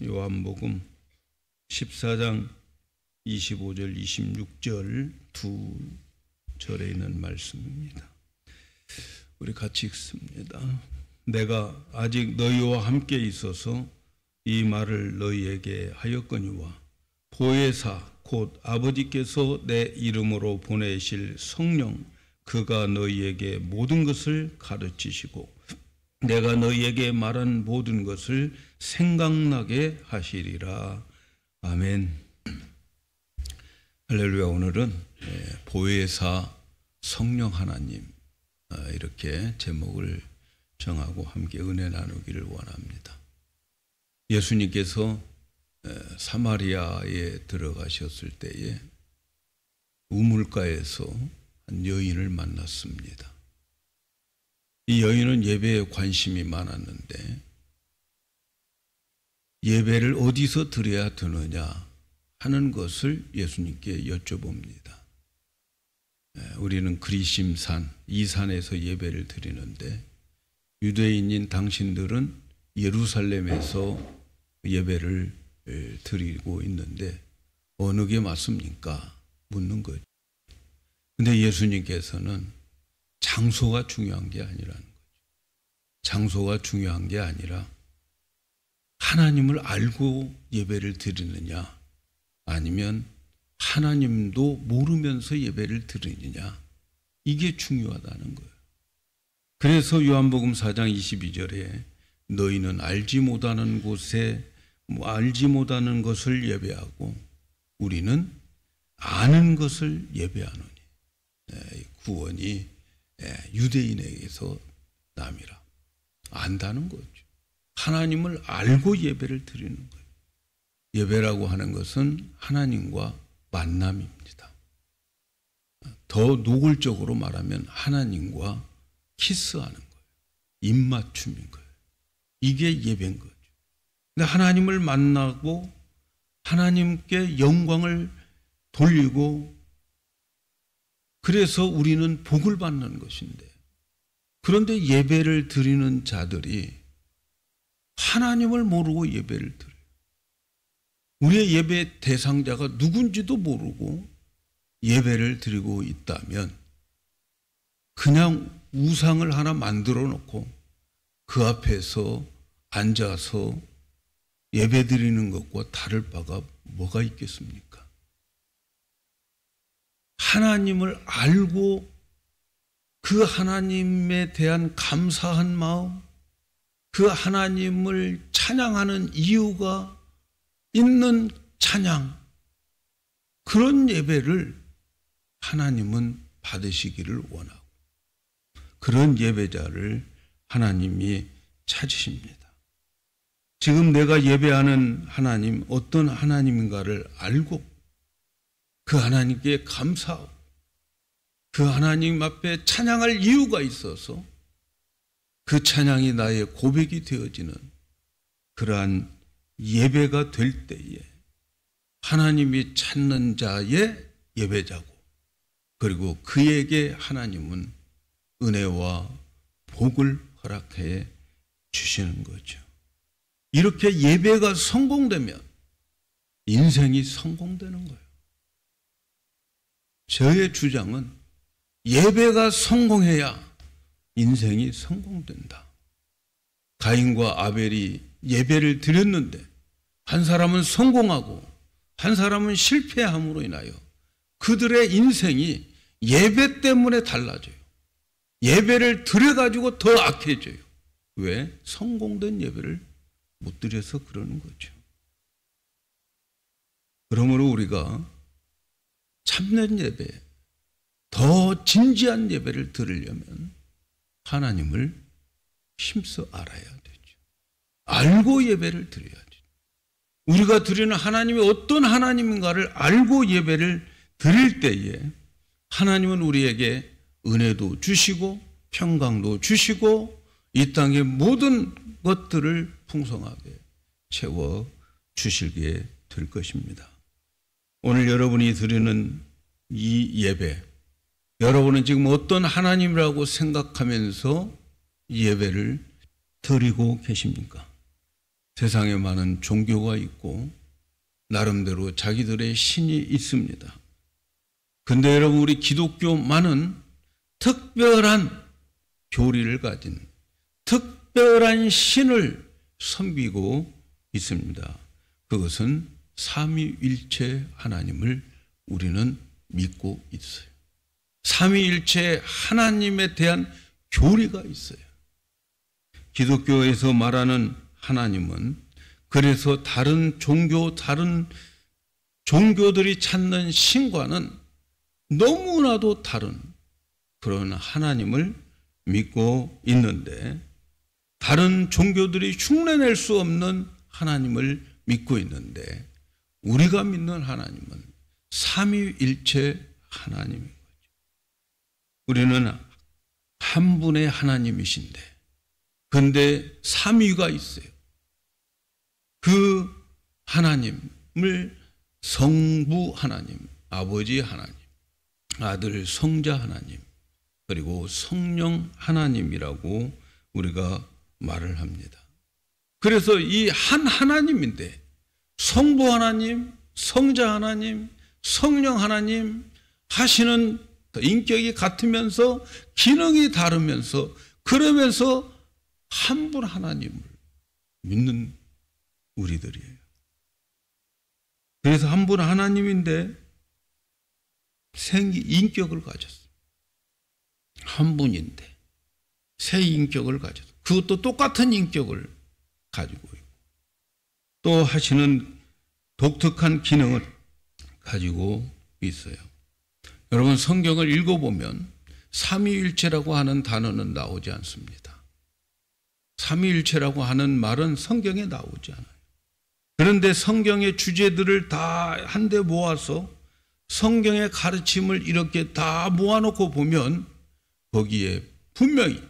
요한복음 14장 25절 26절 두 절에 있는 말씀입니다. 우리 같이 읽습니다. 내가 아직 너희와 함께 있어서 이 말을 너희에게 하였거니와 보혜사 곧 아버지께서 내 이름으로 보내실 성령 그가 너희에게 모든 것을 가르치시고 내가 너희에게 말한 모든 것을 생각나게 하시리라. 아멘. 할렐루야. 오늘은 보혜사 성령 하나님 이렇게 제목을 정하고 함께 은혜 나누기를 원합니다. 예수님께서 사마리아에 들어가셨을 때에 우물가에서 한 여인을 만났습니다. 이 여인은 예배에 관심이 많았는데 예배를 어디서 드려야 되느냐 하는 것을 예수님께 여쭤봅니다. 우리는 그리심산, 이 산에서 예배를 드리는데 유대인인 당신들은 예루살렘에서 예배를 드리고 있는데 어느 게 맞습니까? 묻는 거죠. 근데 예수님께서는 장소가 중요한 게 아니라는 거죠. 장소가 중요한 게 아니라 하나님을 알고 예배를 드리느냐 아니면 하나님도 모르면서 예배를 드리느냐 이게 중요하다는 거예요. 그래서 요한복음 4장 22절에 너희는 알지 못하는 곳에 알지 못하는 것을 예배하고 우리는 아는 것을 예배하노니 구원이 유대인에게서 남이라. 안다는 거죠. 하나님을 알고 예배를 드리는 거예요. 예배라고 하는 것은 하나님과 만남입니다. 더 노골적으로 말하면 하나님과 키스하는 거예요. 입맞춤인 거예요. 이게 예배인 거죠. 근데 하나님을 만나고 하나님께 영광을 돌리고 그래서 우리는 복을 받는 것인데 그런데 예배를 드리는 자들이 하나님을 모르고 예배를 드려요. 우리의 예배 대상자가 누군지도 모르고 예배를 드리고 있다면 그냥 우상을 하나 만들어 놓고 그 앞에서 앉아서 예배 드리는 것과 다를 바가 뭐가 있겠습니까? 하나님을 알고 그 하나님에 대한 감사한 마음, 그 하나님을 찬양하는 이유가 있는 찬양, 그런 예배를 하나님은 받으시기를 원하고 그런 예배자를 하나님이 찾으십니다. 지금 내가 예배하는 하나님 어떤 하나님인가를 알고 그 하나님께 감사하고 그 하나님 앞에 찬양할 이유가 있어서 그 찬양이 나의 고백이 되어지는 그러한 예배가 될 때에 하나님이 찾는 자의 예배자고 그리고 그에게 하나님은 은혜와 복을 허락해 주시는 거죠. 이렇게 예배가 성공되면 인생이 성공되는 거예요. 저의 주장은 예배가 성공해야 인생이 성공된다. 가인과 아벨이 예배를 드렸는데 한 사람은 성공하고 한 사람은 실패함으로 인하여 그들의 인생이 예배 때문에 달라져요. 예배를 드려가지고 더 악해져요. 왜? 성공된 예배를 못 드려서 그러는 거죠. 그러므로 우리가 참된 예배, 더 진지한 예배를 드리려면 하나님을 힘써 알아야 되죠. 알고 예배를 드려야죠. 우리가 드리는 하나님이 어떤 하나님인가를 알고 예배를 드릴 때에 하나님은 우리에게 은혜도 주시고 평강도 주시고 이 땅의 모든 것들을 풍성하게 채워 주시게 될 것입니다. 오늘 여러분이 드리는 이 예배, 여러분은 지금 어떤 하나님이라고 생각하면서 예배를 드리고 계십니까? 세상에 많은 종교가 있고 나름대로 자기들의 신이 있습니다. 근데 여러분, 우리 기독교만은 특별한 교리를 가진 특별한 신을 섬기고 있습니다. 그것은 삼위일체 하나님을 우리는 믿고 있어요. 삼위일체 하나님에 대한 교리가 있어요. 기독교에서 말하는 하나님은 그래서 다른 종교들이 찾는 신과는 너무나도 다른 그런 하나님을 믿고 있는데, 다른 종교들이 흉내낼 수 없는 하나님을 믿고 있는데, 우리가 믿는 하나님은 삼위일체 하나님인 거죠. 우리는 한 분의 하나님이신데, 그런데 삼위가 있어요. 그 하나님을 성부 하나님, 아버지 하나님, 아들 성자 하나님, 그리고 성령 하나님이라고 우리가 말을 합니다. 그래서 이 한 하나님인데 성부 하나님, 성자 하나님, 성령 하나님 하시는 인격이 같으면서 기능이 다르면서 그러면서 한 분 하나님을 믿는 우리들이에요. 그래서 한 분 하나님인데 인격을 가졌어요. 한 분인데 새 인격을 가졌어요. 그것도 똑같은 인격을 가지고 있고 또 하시는 독특한 기능을 가지고 있어요. 여러분, 성경을 읽어보면 삼위일체라고 하는 단어는 나오지 않습니다. 삼위일체라고 하는 말은 성경에 나오지 않아요. 그런데 성경의 주제들을 다 한데 모아서 성경의 가르침을 이렇게 다 모아놓고 보면 거기에 분명히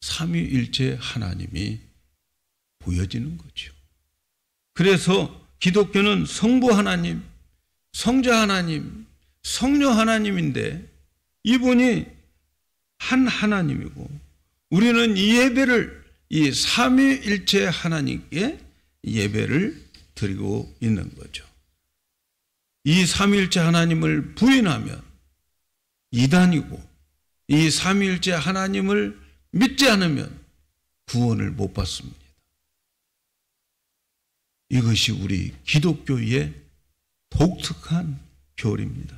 삼위일체 하나님이 보여지는 거죠. 그래서 기독교는 성부 하나님, 성자 하나님, 성령 하나님인데 이분이 한 하나님이고 우리는 이 예배를 이 삼위일체 하나님께 예배를 드리고 있는 거죠. 이 삼위일체 하나님을 부인하면 이단이고 이 삼위일체 하나님을 믿지 않으면 구원을 못 받습니다. 이것이 우리 기독교의 독특한 교리입니다.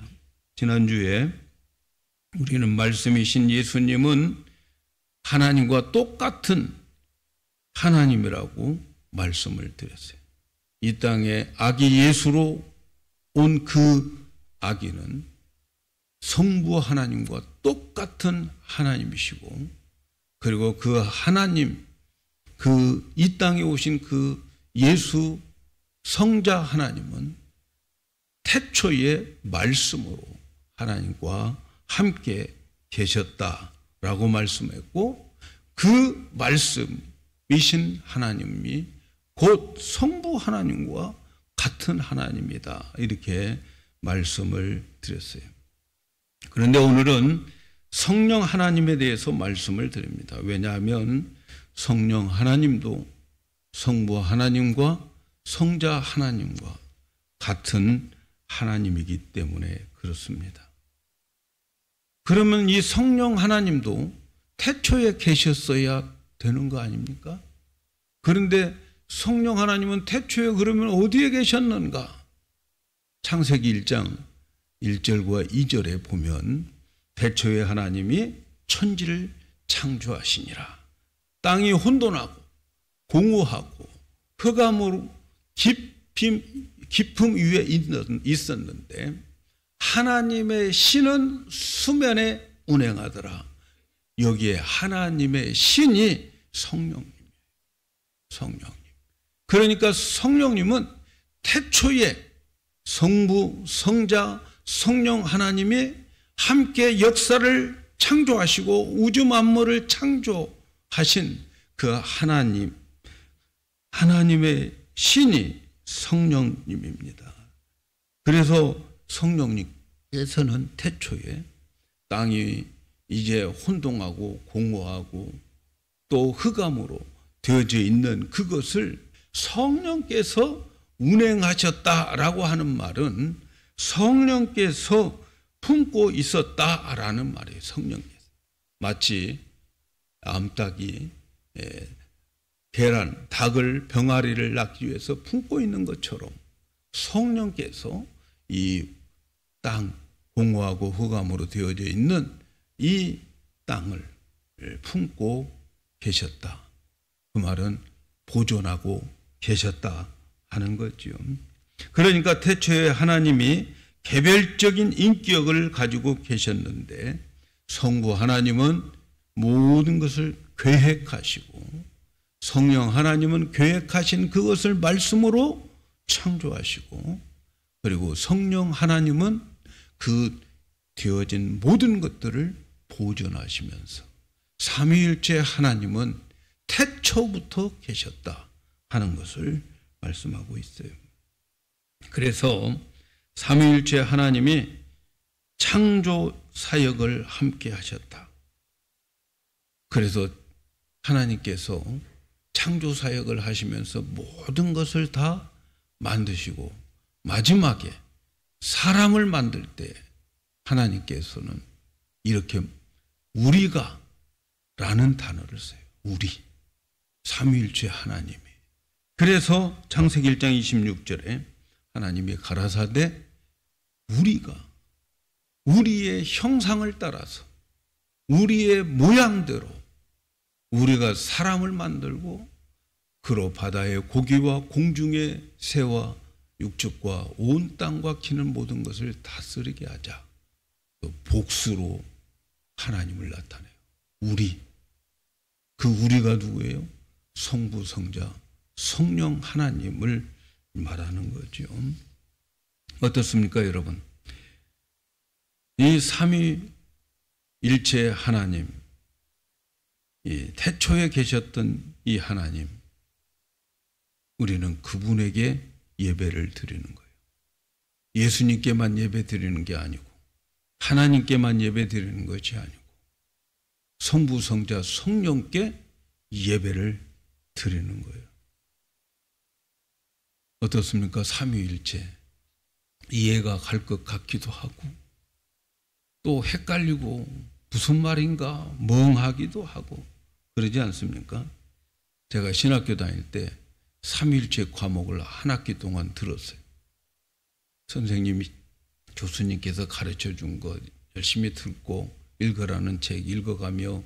지난주에 우리는 말씀이신 예수님은 하나님과 똑같은 하나님이라고 말씀을 드렸어요. 이 땅에 아기 예수로 온 그 아기는 성부 하나님과 똑같은 하나님이시고 그리고 그 하나님, 그 이 땅에 오신 그 예수 성자 하나님은 태초의 말씀으로 하나님과 함께 계셨다라고 말씀했고 그 말씀이신 하나님이 곧 성부 하나님과 같은 하나님이다 이렇게 말씀을 드렸어요. 그런데 오늘은 성령 하나님에 대해서 말씀을 드립니다. 왜냐하면 성령 하나님도 성부 하나님과 성자 하나님과 같은 하나님이기 때문에 그렇습니다. 그러면 이 성령 하나님도 태초에 계셨어야 되는 거 아닙니까? 그런데 성령 하나님은 태초에 그러면 어디에 계셨는가? 창세기 1장 1절과 2절에 보면 태초에 하나님이 천지를 창조하시니라. 땅이 혼돈하고 공허하고 흑암으로 깊음 위에 있었는데 하나님의 신은 수면에 운행하더라. 여기에 하나님의 신이 성령님이에요. 성령님. 그러니까 성령님은 태초에 성부, 성자, 성령 하나님이 함께 역사를 창조하시고 우주 만물을 창조하신 그 하나님, 하나님의 신이 성령님입니다. 그래서 성령님께서는 태초에 땅이 이제 혼동하고 공허하고 또 흑암으로 되어져 있는 그것을 성령께서 운행하셨다라고 하는 말은 성령께서 품고 있었다라는 말이에요. 성령께서. 마치 암탉이 계란, 닭을, 병아리를 낳기 위해서 품고 있는 것처럼 성령께서 이 땅, 공허하고 흑암으로 되어져 있는 이 땅을 품고 계셨다. 그 말은 보존하고 계셨다 하는 거죠. 그러니까 태초에 하나님이 개별적인 인격을 가지고 계셨는데 성부 하나님은 모든 것을 계획하시고 성령 하나님은 계획하신 그것을 말씀으로 창조하시고 그리고 성령 하나님은 그 되어진 모든 것들을 보존하시면서 삼위일체 하나님은 태초부터 계셨다 하는 것을 말씀하고 있어요. 그래서 삼위일체 하나님이 창조 사역을 함께 하셨다. 그래서 하나님께서 창조 사역을 하시면서 모든 것을 다 만드시고 마지막에 사람을 만들 때 하나님께서는 이렇게 우리가 라는 단어를 써요. 우리. 삼위일체 하나님이. 그래서 창세기 1장 26절에 하나님이 가라사대 우리가 우리의 형상을 따라서 우리의 모양대로 우리가 사람을 만들고 그로 바다의 고기와 공중의 새와 육축과 온 땅과 기는 모든 것을 다스리게 하자. 또 복수로 하나님을 나타내요. 우리. 그 우리가 누구예요? 성부, 성자, 성령 하나님을 말하는 거죠. 어떻습니까, 여러분? 이 삼위일체 하나님, 이 태초에 계셨던 이 하나님, 우리는 그분에게 예배를 드리는 거예요. 예수님께만 예배 드리는 게 아니고 하나님께만 예배 드리는 것이 아니고 성부, 성자, 성령께 예배를 드리는 거예요. 어떻습니까? 삼위일체. 이해가 갈 것 같기도 하고 또 헷갈리고 무슨 말인가 멍하기도 하고 그러지 않습니까? 제가 신학교 다닐 때 삼위일체 과목을 한 학기 동안 들었어요. 선생님이 교수님께서 가르쳐 준 거 열심히 듣고 읽으라는 책 읽어가며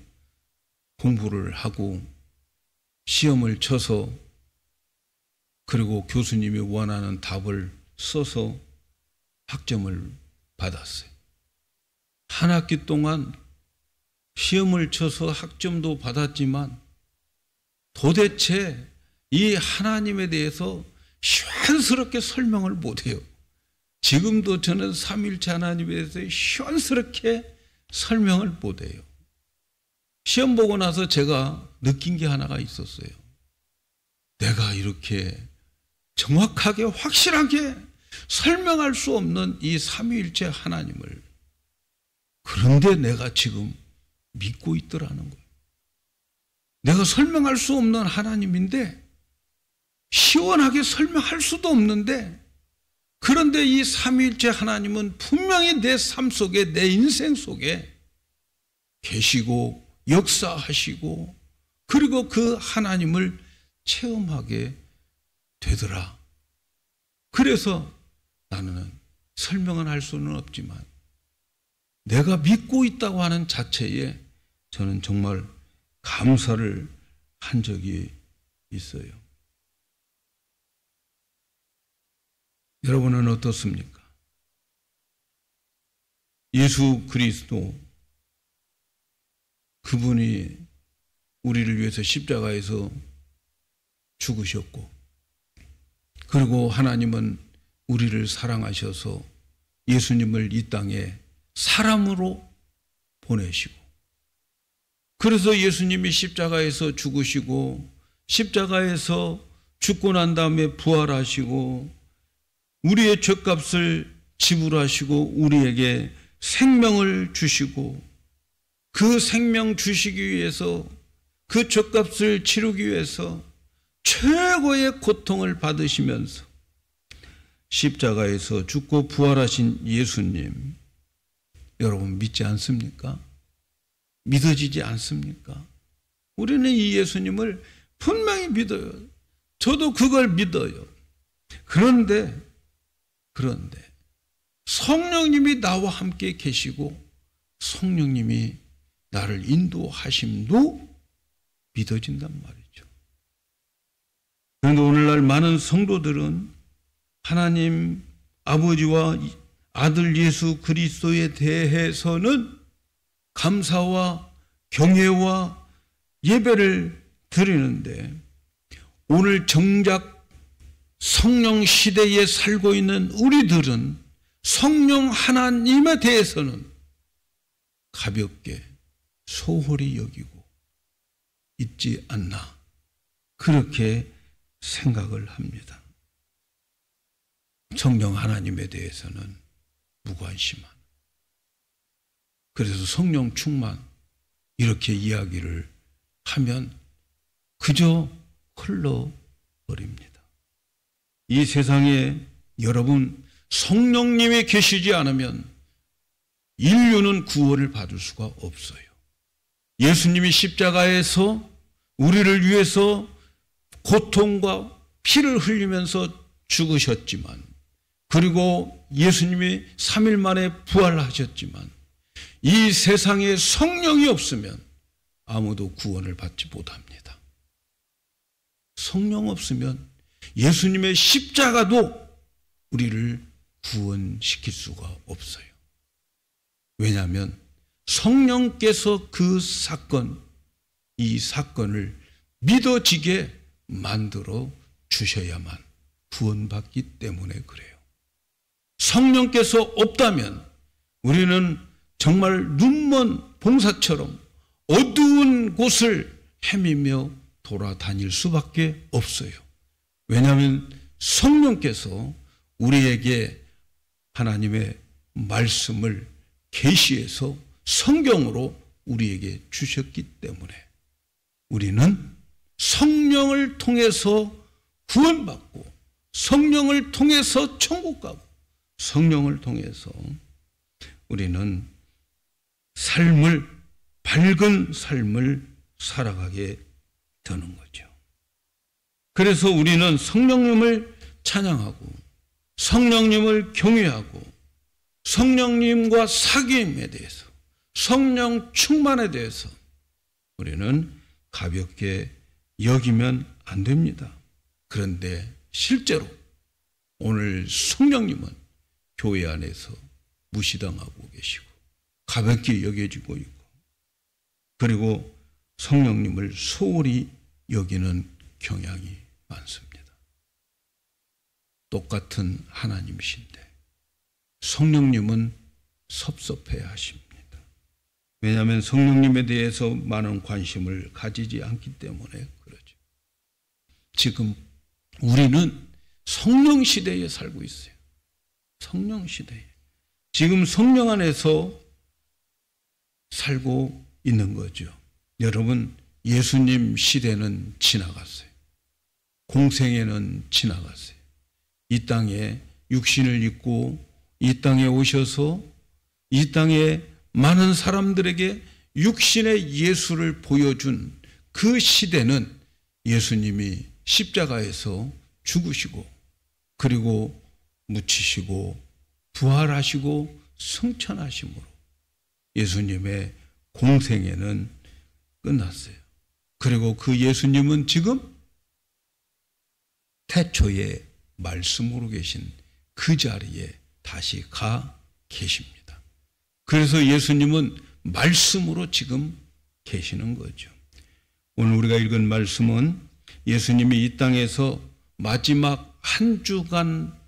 공부를 하고 시험을 쳐서 그리고 교수님이 원하는 답을 써서 학점을 받았어요. 한 학기 동안 시험을 쳐서 학점도 받았지만 도대체 이 하나님에 대해서 시원스럽게 설명을 못해요. 지금도 저는 삼위일체 하나님에 대해서 시원스럽게 설명을 못해요. 시험 보고 나서 제가 느낀 게 하나가 있었어요. 내가 이렇게 정확하게 확실하게 설명할 수 없는 이 삼위일체 하나님을 그런데 내가 지금 믿고 있더라는 거예요. 내가 설명할 수 없는 하나님인데 시원하게 설명할 수도 없는데 그런데 이 삼위일체 하나님은 분명히 내 삶 속에 내 인생 속에 계시고 역사하시고 그리고 그 하나님을 체험하게 되더라. 그래서 나는 설명은 할 수는 없지만 내가 믿고 있다고 하는 자체에 저는 정말 감사를 한 적이 있어요. 여러분은 어떻습니까? 예수 그리스도 그분이 우리를 위해서 십자가에서 죽으셨고 그리고 하나님은 우리를 사랑하셔서 예수님을 이 땅에 사람으로 보내시고 그래서 예수님이 십자가에서 죽으시고 십자가에서 죽고 난 다음에 부활하시고 우리의 죄값을 지불하시고 우리에게 생명을 주시고 그 생명 주시기 위해서 그 죄값을 치르기 위해서 최고의 고통을 받으시면서 십자가에서 죽고 부활하신 예수님, 여러분 믿지 않습니까? 믿어지지 않습니까? 우리는 이 예수님을 분명히 믿어요. 저도 그걸 믿어요. 그런데 성령님이 나와 함께 계시고 성령님이 나를 인도하심도 믿어진단 말이죠. 그런데 오늘날 많은 성도들은 하나님 아버지와 아들 예수 그리스도에 대해서는 감사와 경외와 예배를 드리는데, 오늘 정작 성령 시대에 살고 있는 우리들은 성령 하나님에 대해서는 가볍게 소홀히 여기고 있지 않나, 그렇게 생각을 합니다. 성령 하나님에 대해서는 무관심한, 그래서 성령 충만 이렇게 이야기를 하면 그저 흘러버립니다. 이 세상에 여러분, 성령님이 계시지 않으면 인류는 구원을 받을 수가 없어요. 예수님이 십자가에서 우리를 위해서 고통과 피를 흘리면서 죽으셨지만, 그리고 예수님이 3일 만에 부활하셨지만, 이 세상에 성령이 없으면 아무도 구원을 받지 못합니다. 성령 없으면 예수님의 십자가도 우리를 구원시킬 수가 없어요. 왜냐하면 성령께서 그 사건, 이 사건을 믿어지게 만들어 주셔야만 구원받기 때문에 그래요. 성령께서 없다면 우리는 정말 눈먼 봉사처럼 어두운 곳을 헤매며 돌아다닐 수밖에 없어요. 왜냐하면 성령께서 우리에게 하나님의 말씀을 계시해서 성경으로 우리에게 주셨기 때문에 우리는 성령을 통해서 구원받고, 성령을 통해서 천국 가고, 성령을 통해서 우리는 밝은 삶을 살아가게 되는 거죠. 그래서 우리는 성령님을 찬양하고 성령님을 경외하고 성령님과 사귐에 대해서, 성령 충만에 대해서 우리는 가볍게 여기면 안 됩니다. 그런데 실제로 오늘 성령님은 교회 안에서 무시당하고 계시고 가볍게 여겨지고 있고, 그리고 성령님을 소홀히 여기는 경향이 많습니다. 똑같은 하나님이신데 성령님은 섭섭해 하십니다. 왜냐하면 성령님에 대해서 많은 관심을 가지지 않기 때문에 그러죠. 지금 우리는 성령 시대에 살고 있어요. 성령 시대에. 지금 성령 안에서 살고 있는 거죠. 여러분, 예수님 시대는 지나갔어요. 공생애는 지나갔어요. 이 땅에 육신을 입고 이 땅에 오셔서 이 땅에 많은 사람들에게 육신의 예수를 보여준 그 시대는 예수님이 십자가에서 죽으시고 그리고 묻히시고 부활하시고 승천하심으로 예수님의 공생애는 끝났어요. 그리고 그 예수님은 지금 태초에 말씀으로 계신 그 자리에 다시 가 계십니다. 그래서 예수님은 말씀으로 지금 계시는 거죠. 오늘 우리가 읽은 말씀은 예수님이 이 땅에서 마지막 한 주간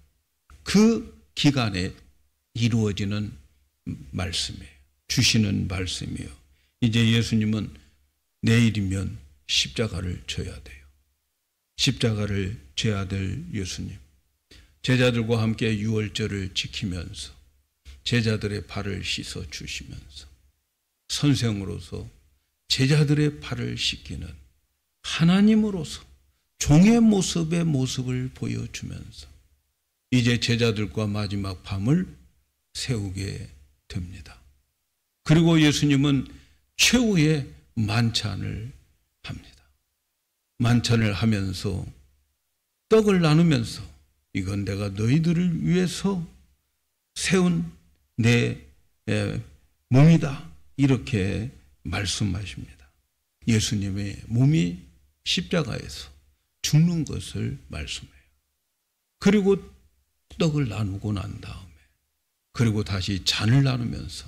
그 기간에 이루어지는 말씀이에요. 주시는 말씀이에요. 이제 예수님은 내일이면 십자가를 져야 돼요. 십자가를 져야 될 예수님. 제자들과 함께 유월절을 지키면서 제자들의 발을 씻어 주시면서 선생으로서 제자들의 발을 씻기는 하나님으로서 종의 모습을 보여주면서 이제 제자들과 마지막 밤을 세우게 됩니다. 그리고 예수님은 최후의 만찬을 합니다. 만찬을 하면서 떡을 나누면서 이건 내가 너희들을 위해서 세운 내 몸이다, 이렇게 말씀하십니다. 예수님의 몸이 십자가에서 죽는 것을 말씀해요. 그리고 떡을 나누고 난 다음에 그리고 다시 잔을 나누면서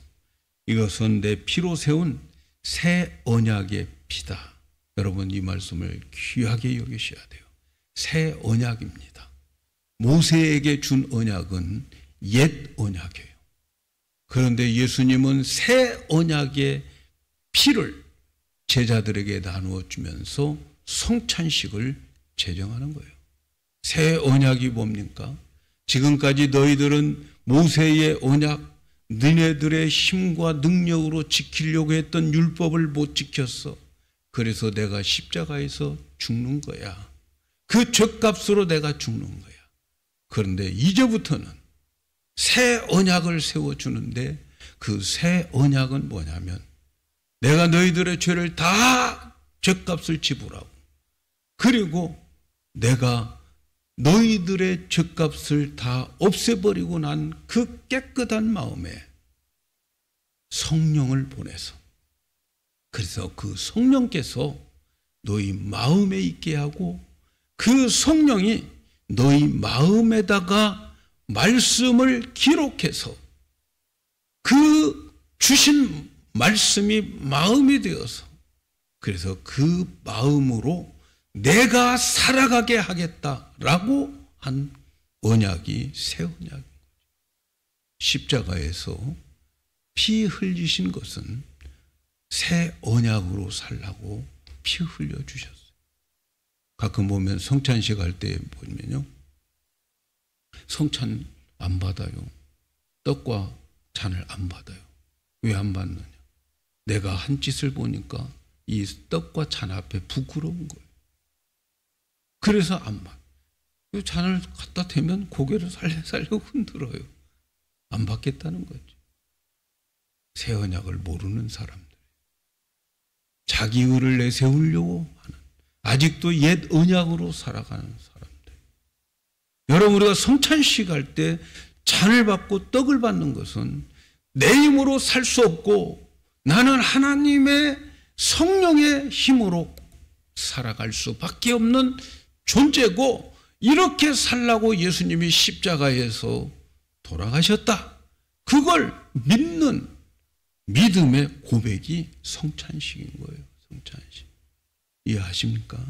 이것은 내 피로 세운 새 언약의 피다. 여러분, 이 말씀을 귀하게 여기셔야 돼요. 새 언약입니다. 모세에게 준 언약은 옛 언약이에요. 그런데 예수님은 새 언약의 피를 제자들에게 나누어 주면서 성찬식을 제정하는 거예요. 새 언약이 뭡니까? 지금까지 너희들은 모세의 언약, 너네들의 힘과 능력으로 지키려고 했던 율법을 못 지켰어. 그래서 내가 십자가에서 죽는 거야. 그 죗값으로 내가 죽는 거야. 그런데 이제부터는 새 언약을 세워주는데 그 새 언약은 뭐냐면 내가 너희들의 죄를 다 죗값을 지불하고 그리고 내가 너희들의 죗값을 다 없애버리고 난 그 깨끗한 마음에 성령을 보내서 그래서 그 성령께서 너희 마음에 있게 하고 그 성령이 너희 마음에다가 말씀을 기록해서 그 주신 말씀이 마음이 되어서 그래서 그 마음으로 내가 살아가게 하겠다라고 한 언약이 새 언약인 거죠. 십자가에서 피 흘리신 것은 새 언약으로 살라고 피 흘려주셨어요. 가끔 보면 성찬식 할 때 보면요, 성찬 안 받아요. 떡과 잔을 안 받아요. 왜 안 받느냐? 내가 한 짓을 보니까 이 떡과 잔 앞에 부끄러운 거예요. 그래서 안 받아요. 잔을 갖다 대면 고개를 살려고 흔들어요. 안 받겠다는 거죠. 새 언약을 모르는 사람들, 자기 의를 내세우려고 하는, 아직도 옛 언약으로 살아가는 사람들. 여러분, 우리가 성찬식 할 때 잔을 받고 떡을 받는 것은 내 힘으로 살 수 없고 나는 하나님의 성령의 힘으로 살아갈 수밖에 없는 존재고, 이렇게 살라고 예수님이 십자가에서 돌아가셨다. 그걸 믿는 믿음의 고백이 성찬식인 거예요. 성찬식. 이해하십니까?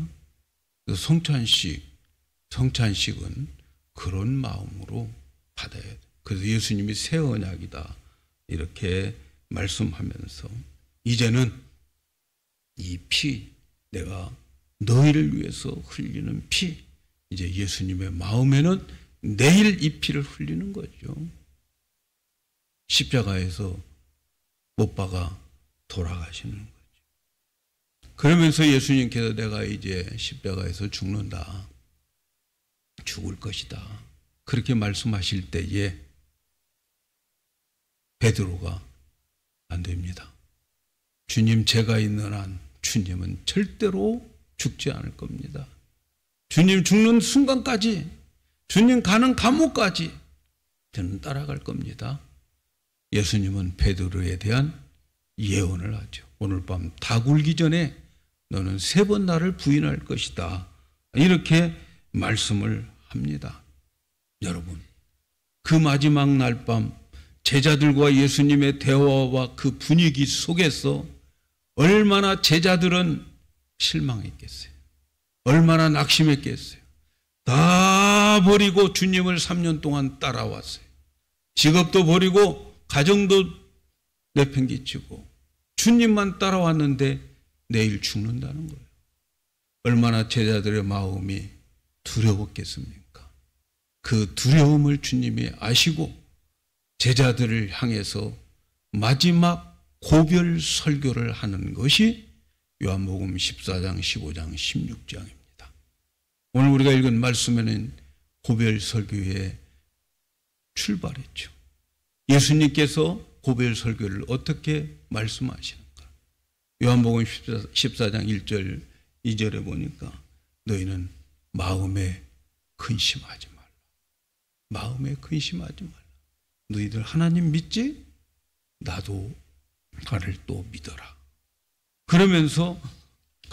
성찬식은 그런 마음으로 받아야 돼요. 그래서 예수님이 새 언약이다 이렇게 말씀하면서 이제는 이 피, 내가 너희를 위해서 흘리는 피, 이제 예수님의 마음에는 내일 이 피를 흘리는 거죠. 십자가에서 못 박아 돌아가시는 거죠. 그러면서 예수님께서 내가 이제 십자가에서 죽는다, 죽을 것이다, 그렇게 말씀하실 때에 베드로가 안 됩니다. 주님, 제가 있는 한 주님은 절대로 죽지 않을 겁니다. 주님 죽는 순간까지, 주님 가는 감옥까지 저는 따라갈 겁니다. 예수님은 베드로에 대한 예언을 하죠. 오늘 밤 다 굴기 전에 너는 3번 나를 부인할 것이다, 이렇게 말씀을 합니다. 여러분, 그 마지막 날 밤 제자들과 예수님의 대화와 그 분위기 속에서 얼마나 제자들은 실망했겠어요. 얼마나 낙심했겠어요. 다 버리고 주님을 3년 동안 따라왔어요. 직업도 버리고 가정도 내팽개치고 주님만 따라왔는데 내일 죽는다는 거예요. 얼마나 제자들의 마음이 두려웠겠습니까? 그 두려움을 주님이 아시고 제자들을 향해서 마지막 고별 설교를 하는 것이 요한복음 14장, 15장, 16장입니다. 오늘 우리가 읽은 말씀에는 고별 설교에 출발했죠. 예수님께서 고별 설교를 어떻게 말씀하시는가? 요한복음 14장 1절 2절에 보니까 너희는 마음에 근심하지 말라. 마음에 근심하지 말라. 너희들 하나님 믿지? 나도 나를 또 믿어라. 그러면서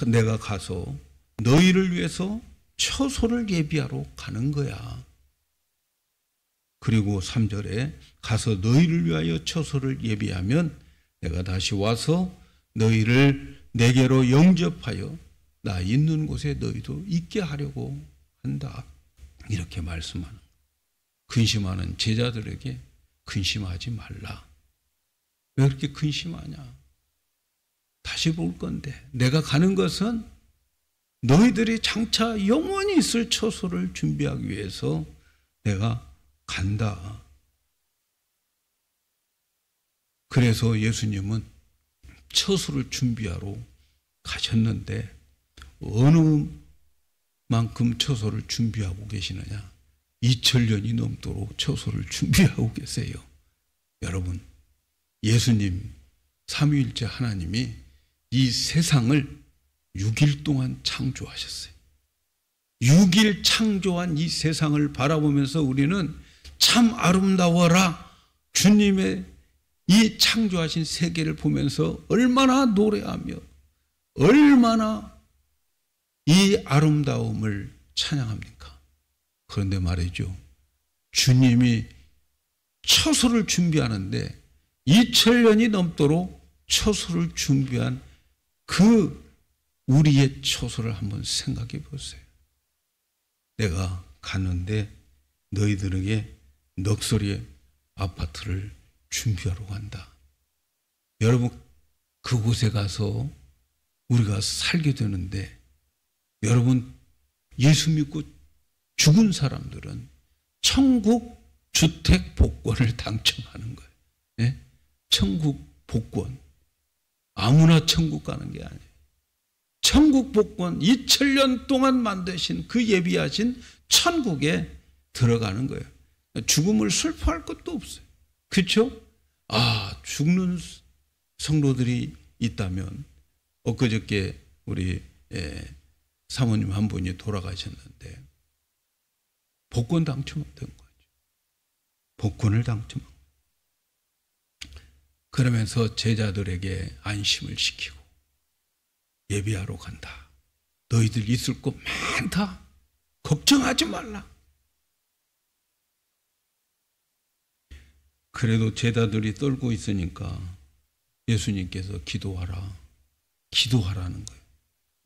내가 가서 너희를 위해서 처소를 예비하러 가는 거야. 그리고 3절에 가서 너희를 위하여 처소를 예비하면 내가 다시 와서 너희를 내게로 영접하여 나 있는 곳에 너희도 있게 하려고 한다. 이렇게 말씀하는, 근심하는 제자들에게 근심하지 말라. 왜 그렇게 근심하냐? 다시 볼 건데 내가 가는 것은 너희들이 장차 영원히 있을 처소를 준비하기 위해서 내가 간다. 그래서 예수님은 처소를 준비하러 가셨는데 어느 만큼 처소를 준비하고 계시느냐? 2000년이 넘도록 처소를 준비하고 계세요. 여러분, 예수님 삼위일체 하나님이 이 세상을 6일 동안 창조하셨어요. 6일 창조한 이 세상을 바라보면서 우리는 참 아름다워라, 주님의 이 창조하신 세계를 보면서 얼마나 노래하며 얼마나 이 아름다움을 찬양합니까? 그런데 말이죠, 주님이 처소를 준비하는데 2000년이 넘도록 처소를 준비한 그 우리의 처소를 한번 생각해 보세요. 내가 갔는데 너희들에게 넋소리의 아파트를 준비하러 간다. 여러분, 그곳에 가서 우리가 살게 되는데, 여러분, 예수 믿고 죽은 사람들은 천국 주택 복권을 당첨하는 거예요. 예? 천국 복권. 아무나 천국 가는 게 아니에요. 천국 복권, 2000년 동안 만드신 그 예비하신 천국에 들어가는 거예요. 죽음을 슬퍼할 것도 없어요. 그렇죠? 죽는 성도들이 있다면, 엊그저께 우리 사모님 한 분이 돌아가셨는데 복권 당첨된 거죠. 복권을 당첨한 거예요. 그러면서 제자들에게 안심을 시키고 예비하러 간다. 너희들 있을 곳 많다. 걱정하지 말라. 그래도 제자들이 떨고 있으니까 예수님께서 기도하라. 기도하라는 거예요.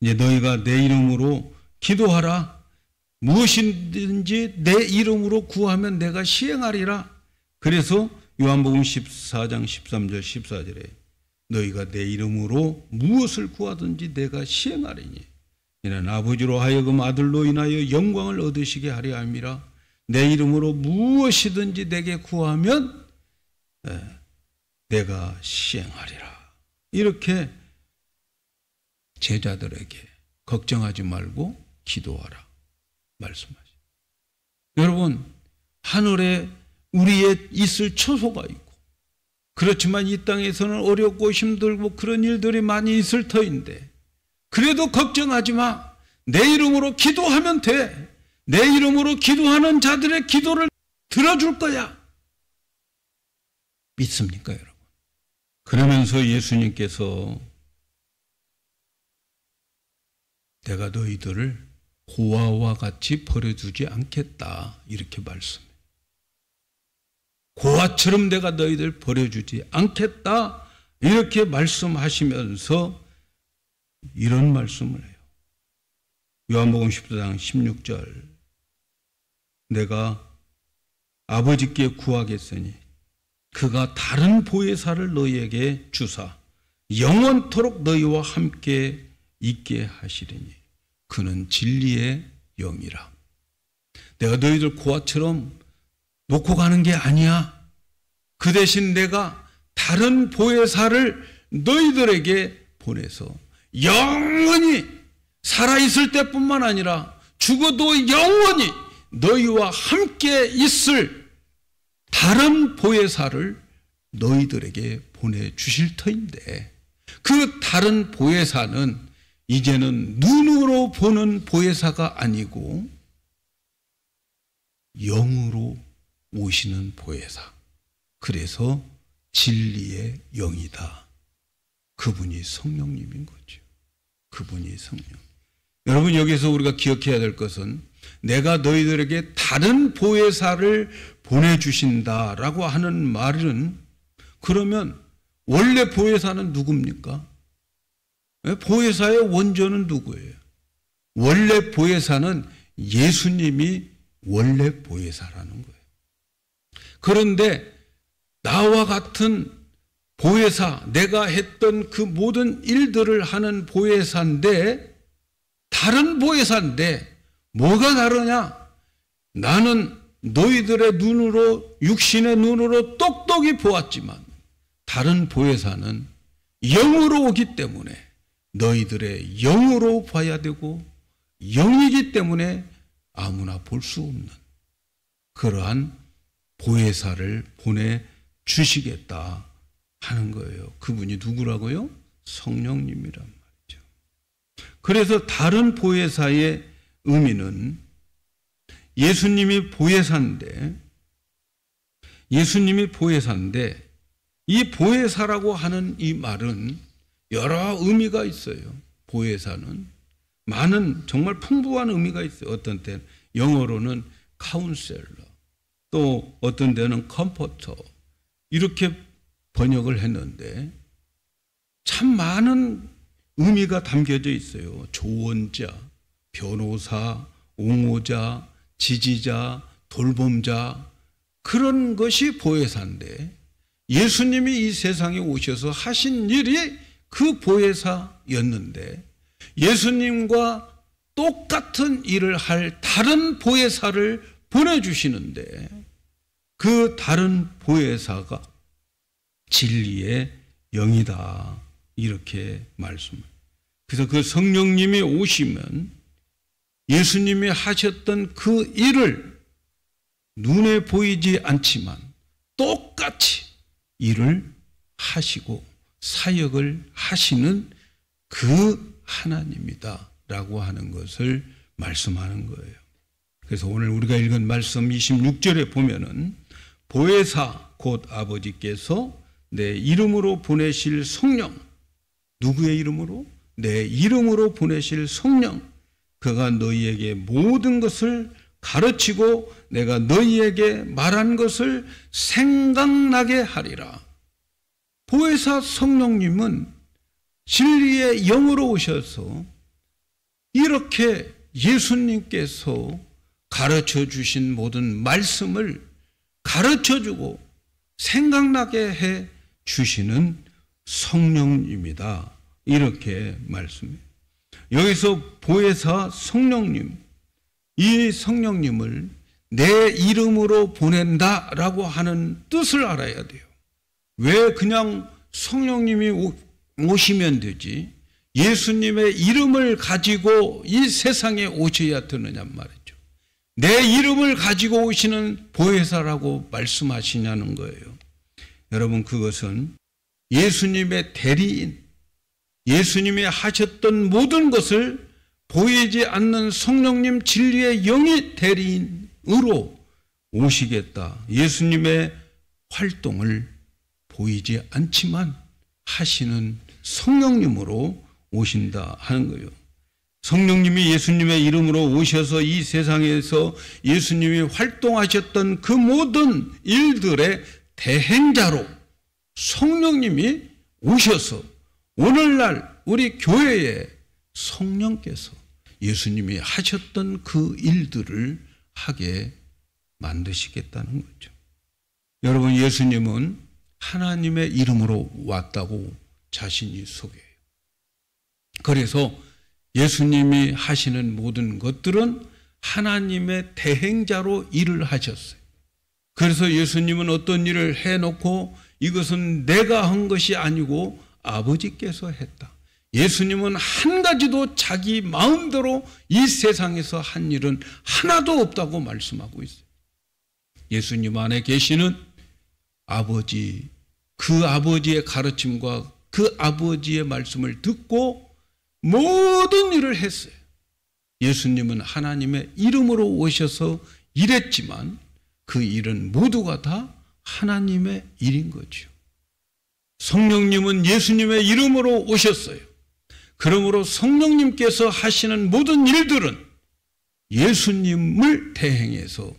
이제 너희가 내 이름으로 기도하라. 무엇이든지 내 이름으로 구하면 내가 시행하리라. 그래서 요한복음 14장 13절 14절에 너희가 내 이름으로 무엇을 구하든지 내가 시행하리니 이는 아버지로 하여금 아들로 인하여 영광을 얻으시게 하려 함이라. 내 이름으로 무엇이든지 내게 구하면 내가 시행하리라. 이렇게 제자들에게 걱정하지 말고 기도하라 말씀하시죠. 여러분, 하늘에 우리의 있을 처소가 있고, 그렇지만 이 땅에서는 어렵고 힘들고 그런 일들이 많이 있을 터인데, 그래도 걱정하지 마. 내 이름으로 기도하면 돼. 내 이름으로 기도하는 자들의 기도를 들어줄 거야. 믿습니까, 여러분? 그러면서 예수님께서 내가 너희들을 고아와 같이 버려두지 않겠다, 이렇게 말씀해요. 고아처럼 내가 너희들 버려주지 않겠다, 이렇게 말씀하시면서 이런 말씀을 해요. 요한복음 14장 16절 내가 아버지께 구하겠으니 그가 다른 보혜사를 너희에게 주사 영원토록 너희와 함께 있게 하시리니 그는 진리의 영이라. 내가 너희들 고아처럼 놓고 가는 게 아니야. 그 대신 내가 다른 보혜사를 너희들에게 보내서 영원히 살아있을 때뿐만 아니라 죽어도 영원히 너희와 함께 있을 다른 보혜사를 너희들에게 보내주실 터인데, 그 다른 보혜사는 이제는 눈으로 보는 보혜사가 아니고 영으로 오시는 보혜사, 그래서 진리의 영이다. 그분이 성령님인 거죠. 그분이 성령. 여러분, 여기서 우리가 기억해야 될 것은 내가 너희들에게 다른 보혜사를 보내주신다라고 하는 말은, 그러면 원래 보혜사는 누굽니까? 보혜사의 원조는 누구예요? 원래 보혜사는 예수님이 원래 보혜사라는 거예요. 그런데 나와 같은 보혜사, 내가 했던 그 모든 일들을 하는 보혜사인데, 다른 보혜사인데 뭐가 다르냐? 나는 너희들의 눈으로, 육신의 눈으로 똑똑히 보았지만 다른 보혜사는 영으로 오기 때문에 너희들의 영으로 봐야 되고, 영이기 때문에 아무나 볼 수 없는 그러한 보혜사를 보내주시겠다 하는 거예요. 그분이 누구라고요? 성령님이란 말이죠. 그래서 다른 보혜사의 의미는, 예수님이 보혜사인데 이 보혜사라고 하는 이 말은 여러 의미가 있어요. 보혜사는 많은, 정말 풍부한 의미가 있어요. 어떤 때는 영어로는 카운셀러, 또 어떤 데는 컴포터, 이렇게 번역을 했는데 참 많은 의미가 담겨져 있어요. 조언자, 변호사, 옹호자, 지지자, 돌봄자, 그런 것이 보혜사인데, 예수님이 이 세상에 오셔서 하신 일이 그 보혜사였는데, 예수님과 똑같은 일을 할 다른 보혜사를 보내주시는데, 그 다른 보혜사가 진리의 영이다, 이렇게 말씀을. 그래서 그 성령님이 오시면 예수님이 하셨던 그 일을 눈에 보이지 않지만 똑같이 일을 하시고 사역을 하시는 그 하나님이다 라고 하는 것을 말씀하는 거예요. 그래서 오늘 우리가 읽은 말씀 26절에 보면은, 보혜사 곧 아버지께서 내 이름으로 보내실 성령, 누구의 이름으로? 내 이름으로 보내실 성령, 그가 너희에게 모든 것을 가르치고 내가 너희에게 말한 것을 생각나게 하리라. 보혜사 성령님은 진리의 영으로 오셔서 이렇게 예수님께서 가르쳐 주신 모든 말씀을 가르쳐 주고 생각나게 해 주시는 성령님이다, 이렇게 말씀해요. 여기서 보혜사 성령님, 이 성령님을 내 이름으로 보낸다라고 하는 뜻을 알아야 돼요. 왜 그냥 성령님이 오시면 되지 예수님의 이름을 가지고 이 세상에 오셔야 되느냐 말이죠. 내 이름을 가지고 오시는 보혜사라고 말씀하시냐는 거예요. 여러분, 그것은 예수님의 대리인, 예수님이 하셨던 모든 것을 보이지 않는 성령님 진리의 영이 대리인으로 오시겠다. 예수님의 활동을 보이지 않지만 하시는 성령님으로 오신다 하는 거예요. 성령님이 예수님의 이름으로 오셔서 이 세상에서 예수님이 활동하셨던 그 모든 일들의 대행자로 성령님이 오셔서 오늘날 우리 교회에 성령께서 예수님이 하셨던 그 일들을 하게 만드시겠다는 거죠. 여러분, 예수님은 하나님의 이름으로 왔다고 자신이 소개해요. 그래서 예수님이 하시는 모든 것들은 하나님의 대행자로 일을 하셨어요. 그래서 예수님은 어떤 일을 해놓고 이것은 내가 한 것이 아니고 아버지께서 했다. 예수님은 한 가지도 자기 마음대로 이 세상에서 한 일은 하나도 없다고 말씀하고 있어요. 예수님 안에 계시는 아버지, 그 아버지의 가르침과 그 아버지의 말씀을 듣고 모든 일을 했어요. 예수님은 하나님의 이름으로 오셔서 일했지만 그 일은 모두가 다 하나님의 일인 거죠. 성령님은 예수님의 이름으로 오셨어요. 그러므로 성령님께서 하시는 모든 일들은 예수님을 대행해서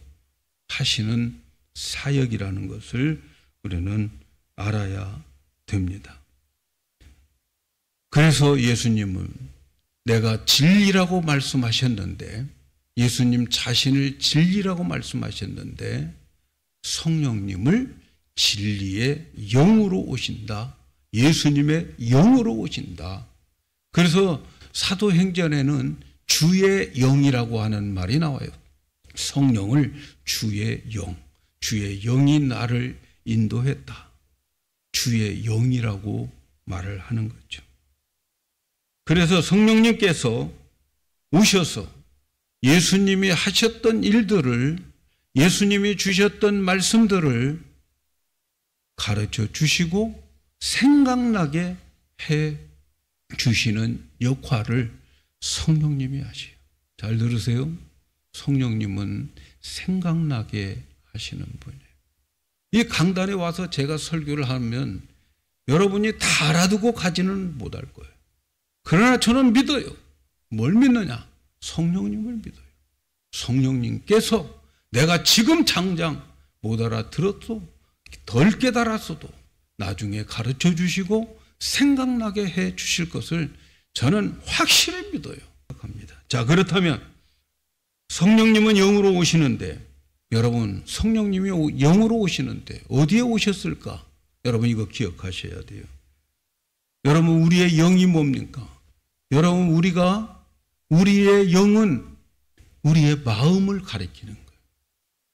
하시는 사역이라는 것을 우리는 알아야 됩니다. 그래서 예수님은 내가 진리라고 말씀하셨는데, 예수님 자신을 진리라고 말씀하셨는데 성령님을 진리의 영으로 오신다. 예수님의 영으로 오신다. 그래서 사도행전에는 주의 영이라고 하는 말이 나와요. 성령을 주의 영, 주의 영이 나를 인도했다. 주의 영이라고 말을 하는 거죠. 그래서 성령님께서 오셔서 예수님이 하셨던 일들을, 예수님이 주셨던 말씀들을 가르쳐 주시고 생각나게 해 주시는 역할을 성령님이 하셔요. 잘 들으세요. 성령님은 생각나게 하시는 분이에요. 이 강단에 와서 제가 설교를 하면 여러분이 다 알아두고 가지는 못할 거예요. 그러나 저는 믿어요. 뭘 믿느냐? 성령님을 믿어요. 성령님께서 내가 지금 당장 못 알아들었도 덜 깨달았어도 나중에 가르쳐 주시고 생각나게 해 주실 것을 저는 확실히 믿어요. 자, 그렇다면 성령님은 영으로 오시는데, 여러분 성령님이 영으로 오시는데 어디에 오셨을까? 여러분 이거 기억하셔야 돼요. 여러분 우리의 영이 뭡니까? 여러분 우리의 영은 우리의 마음을 가리키는 거예요.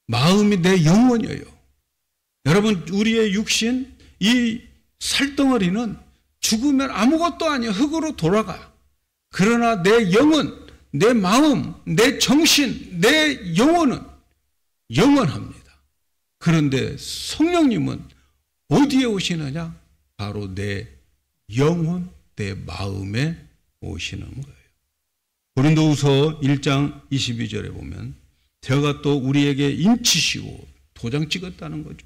마음이 내 영혼이에요. 여러분 우리의 육신, 이 살덩어리는 죽으면 아무것도 아니에요. 흙으로 돌아가. 그러나 내 영은, 내 마음, 내 정신, 내 영혼은 영원합니다. 그런데 성령님은 어디에 오시느냐? 바로 내 영혼, 내 마음에 오시는 거예요. 고린도후서 1장 22절에 보면 저가 또 우리에게 인치시고 도장 찍었다는 거죠.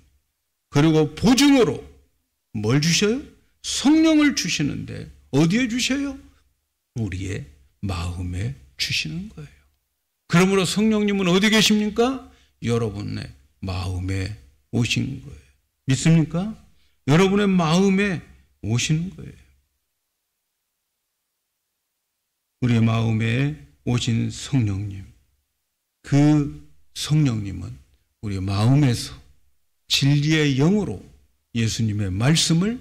그리고 보증으로 뭘 주셔요? 성령을 주시는데 어디에 주셔요? 우리의 마음에 주시는 거예요. 그러므로 성령님은 어디 계십니까? 여러분의 마음에 오신 거예요. 믿습니까? 여러분의 마음에 오시는 거예요. 우리의 마음에 오신 성령님, 그 성령님은 우리의 마음에서 진리의 영으로 예수님의 말씀을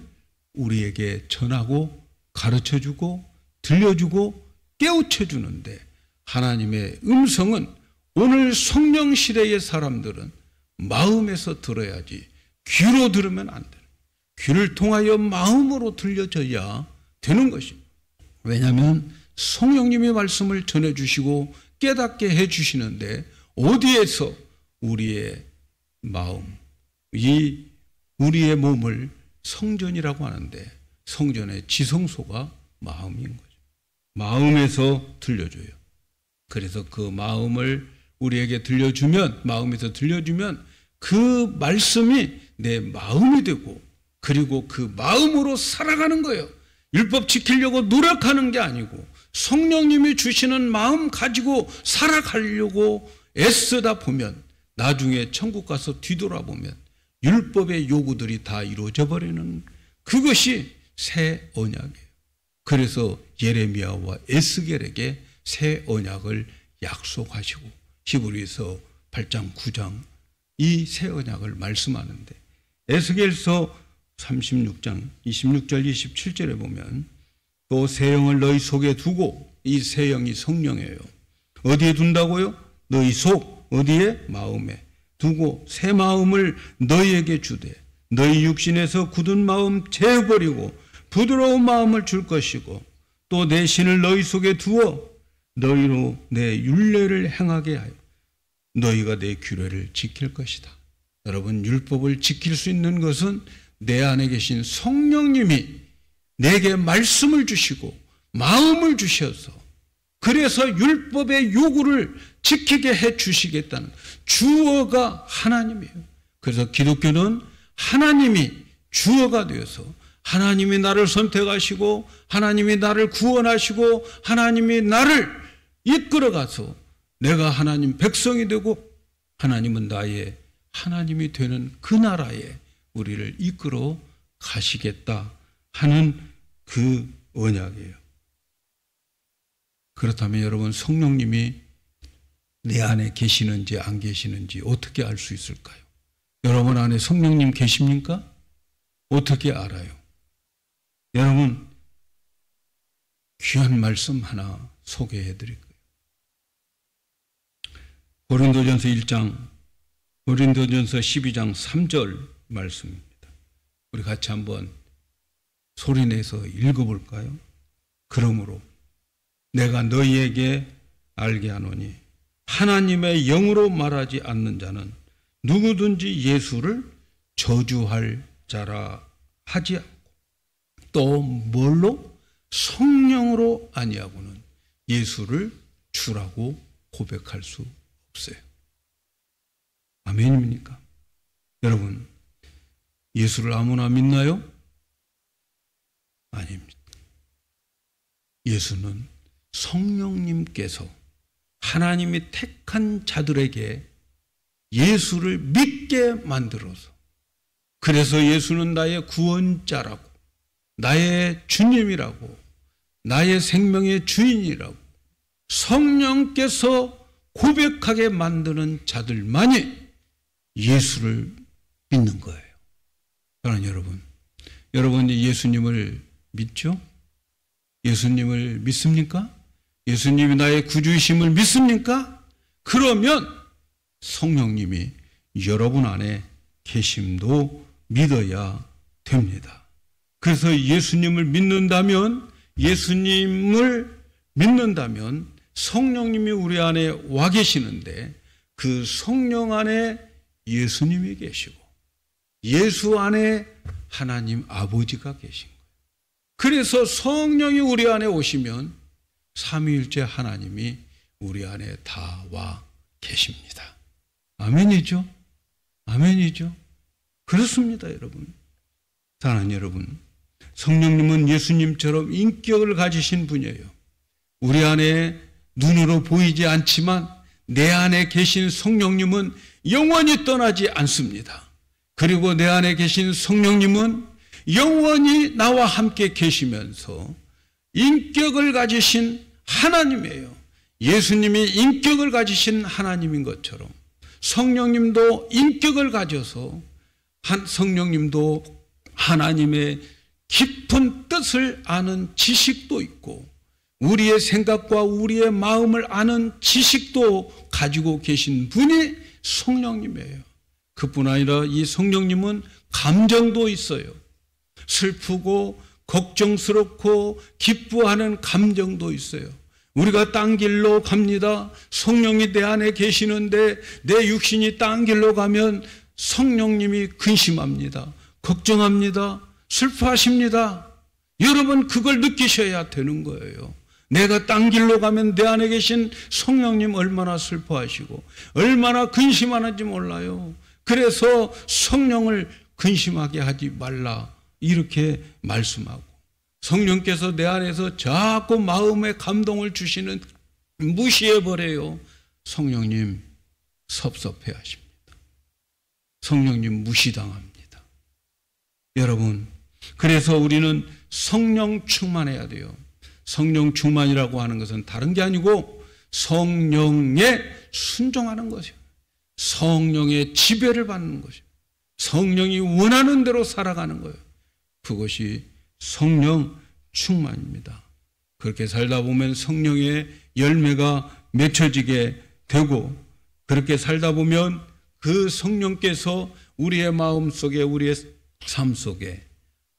우리에게 전하고 가르쳐주고 들려주고 깨우쳐주는데, 하나님의 음성은 오늘 성령 시대의 사람들은 마음에서 들어야지 귀로 들으면 안 돼요. 귀를 통하여 마음으로 들려져야 되는 것입니다. 왜냐하면 성령님의 말씀을 전해주시고 깨닫게 해주시는데 어디에서 우리의 마음, 이 우리의 몸을 성전이라고 하는데 성전의 지성소가 마음인 거죠. 마음에서 들려줘요. 그래서 그 마음을 우리에게 들려주면, 마음에서 들려주면 그 말씀이 내 마음이 되고, 그리고 그 마음으로 살아가는 거예요. 율법 지키려고 노력하는 게 아니고 성령님이 주시는 마음 가지고 살아가려고 애쓰다 보면 나중에 천국 가서 뒤돌아보면 율법의 요구들이 다 이루어져 버리는, 그것이 새 언약이에요. 그래서 예레미야와 에스겔에게 새 언약을 약속하시고 히브리서 8장 9장 이 새 언약을 말씀하는데, 에스겔서 36장 26절 27절에 보면 또 새 영을 너희 속에 두고, 이 새 영이 성령이에요. 어디에 둔다고요? 너희 속, 어디에? 마음에 두고 새 마음을 너희에게 주되 너희 육신에서 굳은 마음 재버리고 부드러운 마음을 줄 것이고 또 내 신을 너희 속에 두어 너희로 내 율례를 행하게 하여 너희가 내 규례를 지킬 것이다. 여러분, 율법을 지킬 수 있는 것은 내 안에 계신 성령님이 내게 말씀을 주시고 마음을 주셔서 그래서 율법의 요구를 지키게 해 주시겠다는 주어가 하나님이에요. 그래서 기독교는 하나님이 주어가 되어서 하나님이 나를 선택하시고 하나님이 나를 구원하시고 하나님이 나를 이끌어가서 내가 하나님 백성이 되고 하나님은 나의 하나님이 되는 그 나라에 우리를 이끌어 가시겠다 하는 그 언약이에요. 그렇다면 여러분, 성령님이 내 안에 계시는지 안 계시는지 어떻게 알 수 있을까요? 여러분 안에 성령님 계십니까? 어떻게 알아요? 여러분, 귀한 말씀 하나 소개해 드릴 거예요. 고린도전서 12장 3절 말씀입니다. 우리 같이 한번 소리내서 읽어볼까요? 그러므로 내가 너희에게 알게 하노니 하나님의 영으로 말하지 않는 자는 누구든지 예수를 저주할 자라 하지 않고 또 뭘로? 성령으로 아니하고는 예수를 주라고 고백할 수 없어요. 아멘입니까? 여러분, 예수를 아무나 믿나요? 아닙니다. 예수는 성령님께서 하나님이 택한 자들에게 예수를 믿게 만들어서, 그래서 예수는 나의 구원자라고, 나의 주님이라고, 나의 생명의 주인이라고 성령께서 고백하게 만드는 자들만이 예수를 믿는 거예요. 그러나 여러분이 예수님을 믿죠? 예수님을 믿습니까? 예수님이 나의 구주이심을 믿습니까? 그러면 성령님이 여러분 안에 계심도 믿어야 됩니다. 그래서 예수님을 믿는다면 성령님이 우리 안에 와 계시는데 그 성령 안에 예수님이 계시고 예수 안에 하나님 아버지가 계신 거예요. 그래서 성령이 우리 안에 오시면 삼위일체 하나님이 우리 안에 다 와 계십니다. 아멘이죠? 아멘이죠? 그렇습니다, 여러분. 사랑하는 여러분, 성령님은 예수님처럼 인격을 가지신 분이에요. 우리 안에 눈으로 보이지 않지만 내 안에 계신 성령님은 영원히 떠나지 않습니다. 그리고 내 안에 계신 성령님은 영원히 나와 함께 계시면서 인격을 가지신 하나님이에요. 예수님이 인격을 가지신 하나님인 것처럼 성령님도 인격을 가져서 성령님도 하나님의 깊은 뜻을 아는 지식도 있고 우리의 생각과 우리의 마음을 아는 지식도 가지고 계신 분이 성령님이에요. 그뿐 아니라 이 성령님은 감정도 있어요. 슬프고 걱정스럽고 기뻐하는 감정도 있어요. 우리가 딴 길로 갑니다. 성령이 내 안에 계시는데 내 육신이 딴 길로 가면 성령님이 근심합니다. 걱정합니다. 슬퍼하십니다. 여러분, 그걸 느끼셔야 되는 거예요. 내가 딴 길로 가면 내 안에 계신 성령님 얼마나 슬퍼하시고 얼마나 근심하는지 몰라요. 그래서 성령을 근심하게 하지 말라 이렇게 말씀하고, 성령께서 내 안에서 자꾸 마음의 감동을 주시는 무시해버려요. 성령님 섭섭해하십니다. 성령님 무시당합니다. 여러분, 그래서 우리는 성령 충만해야 돼요. 성령 충만이라고 하는 것은 다른 게 아니고 성령에 순종하는 것이에요. 성령의 지배를 받는 것이에요. 성령이 원하는 대로 살아가는 거예요. 그것이 성령 충만입니다. 그렇게 살다 보면 성령의 열매가 맺혀지게 되고, 그렇게 살다 보면 그 성령께서 우리의 마음 속에, 우리의 삶 속에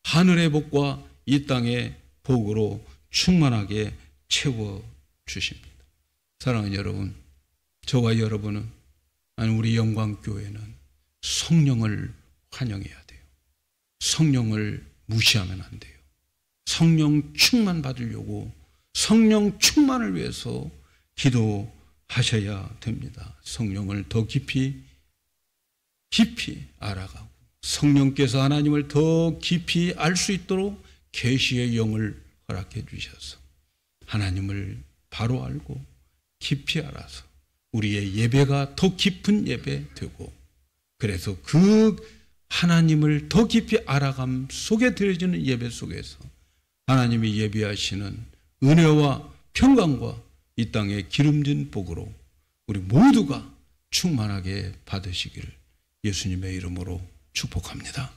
하늘의 복과 이 땅의 복으로 충만하게 채워주십니다. 사랑하는 여러분, 저와 여러분은, 아니 우리 영광교회는 성령을 환영해야 돼요. 성령을 무시하면 안 돼요. 성령 충만 받으려고 성령 충만을 위해서 기도하셔야 됩니다. 성령을 더 깊이 알아가고 성령께서 하나님을 더 깊이 알 수 있도록 계시의 영을 허락해 주셔서 하나님을 바로 알고 깊이 알아서 우리의 예배가 더 깊은 예배 되고, 그래서 그 하나님을 더 깊이 알아감 속에 드려지는 예배 속에서 하나님이 예비하시는 은혜와 평강과 이 땅의 기름진 복으로 우리 모두가 충만하게 받으시기를 예수님의 이름으로 축복합니다.